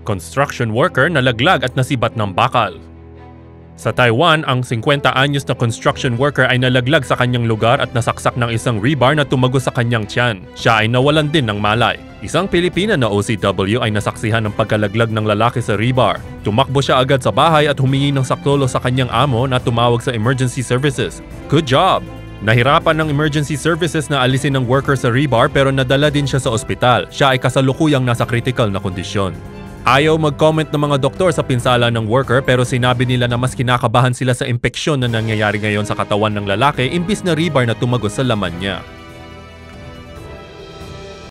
Construction worker nalaglag at nasibat ng bakal. Sa Taiwan, ang 50 anyos na construction worker ay nalaglag sa kanyang lugar at nasaksak ng isang rebar na tumagos sa kanyang tiyan. Siya ay nawalan din ng malay. Isang Pilipina na OCW ay nasaksihan ng pagkalaglag ng lalaki sa rebar. Tumakbo siya agad sa bahay at humingi ng saklolo sa kanyang amo na tumawag sa emergency services. Good job! Nahirapan ng emergency services na alisin ng worker sa rebar pero nadala din siya sa ospital. Siya ay kasalukuyang nasa critical na kondisyon. Ayaw mag-comment ng mga doktor sa pinsala ng worker pero sinabi nila na mas kinakabahan sila sa impeksyon na nangyayari ngayon sa katawan ng lalaki imbis na rebar na tumagos sa laman niya.